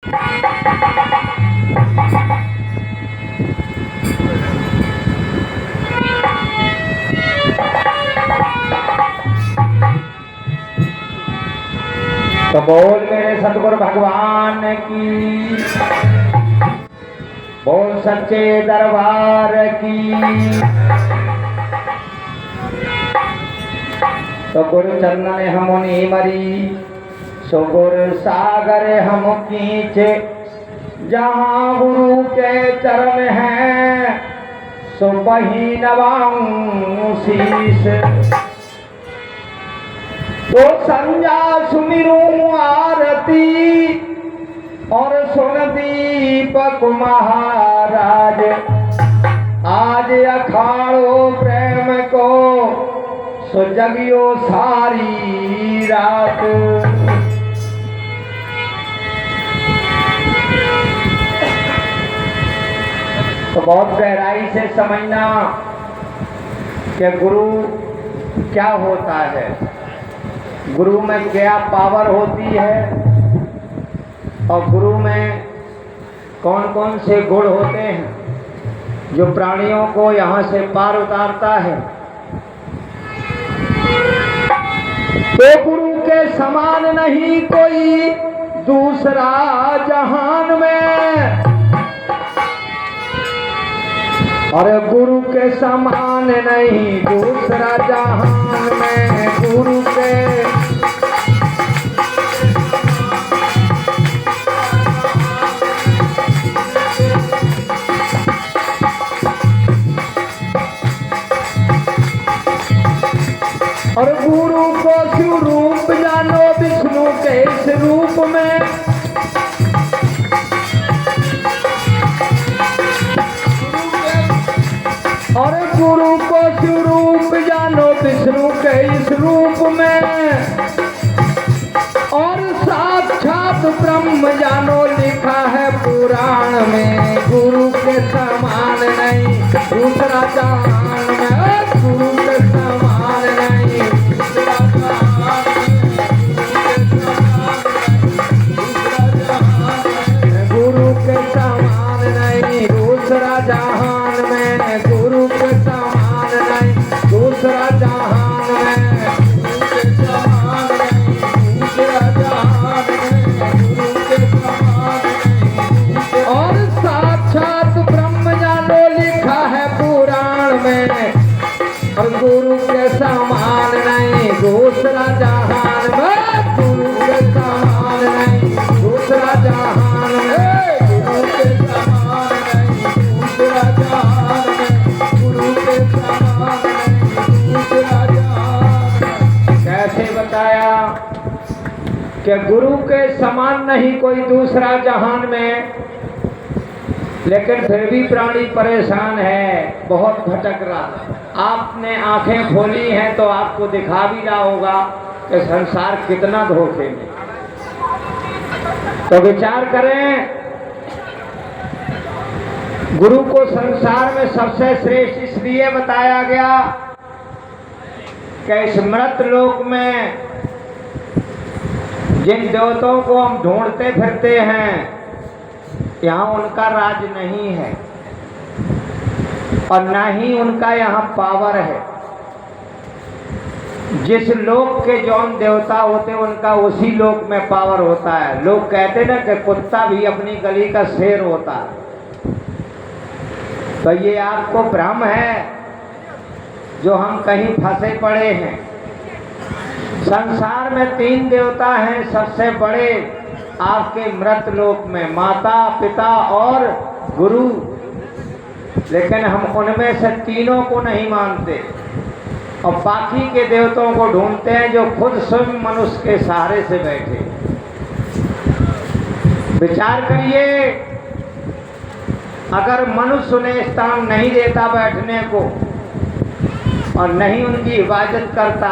तो बोल मेरे सतगुरु भगवान की, बोल सच्चे दरबार की। तो गुरु चरणन हमनी मरी, सो गुरु सागर हम खींचे। जहाँ गुरु के चरण हैं, सो वहीं नवाऊं शीश। तो संजा सुमिरूं आरती, और सुन दीपक महाराज। आज अखाड़ो प्रेम को, सो जगियो सारी रात। तो बहुत गहराई से समझना कि गुरु क्या होता है, गुरु में क्या पावर होती है, और गुरु में कौन कौन से गुण होते हैं जो प्राणियों को यहाँ से पार उतारता है। तो गुरु के समान नहीं कोई दूसरा जहान में, और गुरु के समान नहीं दूसरा जहान में। गुरु के और गुरु को स्वरूप जानो विष्णु के इस रूप में। और गुरु को स्वरूप जानो विष्णु के इस रूप में, और साक्षात ब्रह्म जानो लिखा है पुराण में। गुरु के समान नहीं दूसरा जहान में, गुरु के समान नहीं दूसरा जहान में। गुरु के समान नहीं दूसरा जहान में, गुरु के समान नहीं दूसरा जहान में। गुरु के समान नहीं दूसरा जहान में, गुरु के समान नहीं। और साक्षात ब्रह्म जानो लिखा है पुराण में, और गुरु के समान नहीं दूसरा जहान में। गुरु के समान नहीं दूसरा जहान में, गुरु के समान नहीं दूसरा जहान में, गुरु के समान नहीं दूसरा जहान में। कैसे बताया कि गुरु के समान नहीं कोई दूसरा जहान में, लेकिन फिर भी प्राणी परेशान है, बहुत भटक रहा। आपने आंखें खोली हैं तो आपको दिखा भी रहा होगा कि संसार कितना धोखे में। तो विचार करें, गुरु को संसार में सबसे श्रेष्ठ इसलिए बताया गया कि इस मृत लोक में जिन देवताओं को हम ढूंढते फिरते हैं, यहाँ उनका राज नहीं है, और ना ही उनका यहाँ पावर है। जिस लोक के जौन देवता होते उनका उसी लोक में पावर होता है। लोग कहते ना कि कुत्ता भी अपनी गली का शेर होता है। तो ये आपको भ्रम है जो हम कहीं फंसे पड़े हैं। संसार में 3 देवता हैं सबसे बड़े आपके मृत लोक में, माता, पिता और गुरु। लेकिन हम उनमें से तीनों को नहीं मानते, और बाकी के देवताओं को ढूंढते हैं जो खुद स्वयं मनुष्य के सहारे से बैठे। विचार करिए, अगर मनुष्य उन्हें स्थान नहीं देता बैठने को और नहीं उनकी हिफाजत करता,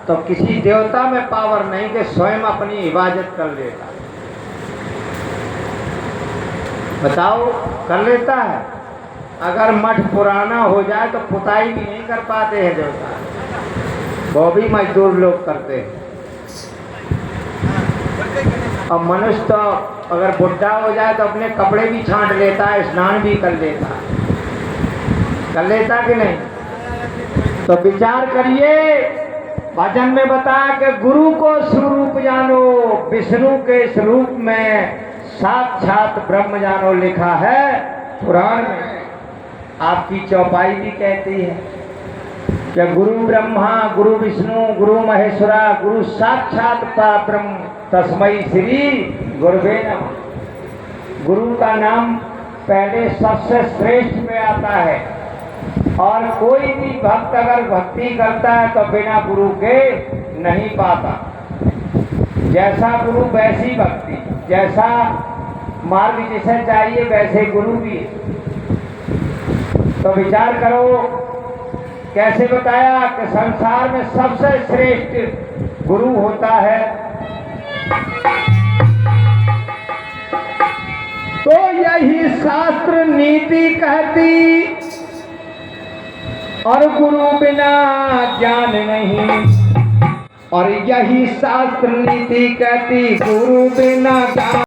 तो किसी देवता में पावर नहीं कि स्वयं अपनी हिफाजत कर लेता। बताओ, कर लेता है? अगर मठ पुराना हो जाए तो पुताई भी नहीं कर पाते हैं देवता, वो भी मजदूर लोग करते हैं। और मनुष्य तो अगर बुढ़ा हो जाए तो अपने कपड़े भी छांट लेता है, स्नान भी कर लेता कि नहीं? तो विचार करिए, भजन में बताया कि गुरु को स्वरूप जानो, विष्णु के स्वरूप में साक्षात ब्रह्म जानो लिखा है पुराण में। आपकी चौपाई भी कहती है कि गुरु ब्रह्मा गुरु विष्णु गुरु महेश्वरा गुरु साक्षात परब्रह्म तस्मै श्री गुरुवे नमः। गुरु का नाम पहले सबसे श्रेष्ठ में आता है, और कोई भी भक्त अगर भक्ति करता है तो बिना गुरु के नहीं पाता। जैसा गुरु वैसी भक्ति, जैसा मार्ग जिसे चाहिए वैसे गुरु भी। तो विचार करो, कैसे बताया कि संसार में सबसे श्रेष्ठ गुरु होता है। तो यही शास्त्र नीति कहती, और गुरु बिना ज्ञान नहीं। और यही शास्त्र नीति कहती, गुरु बिना ज्ञान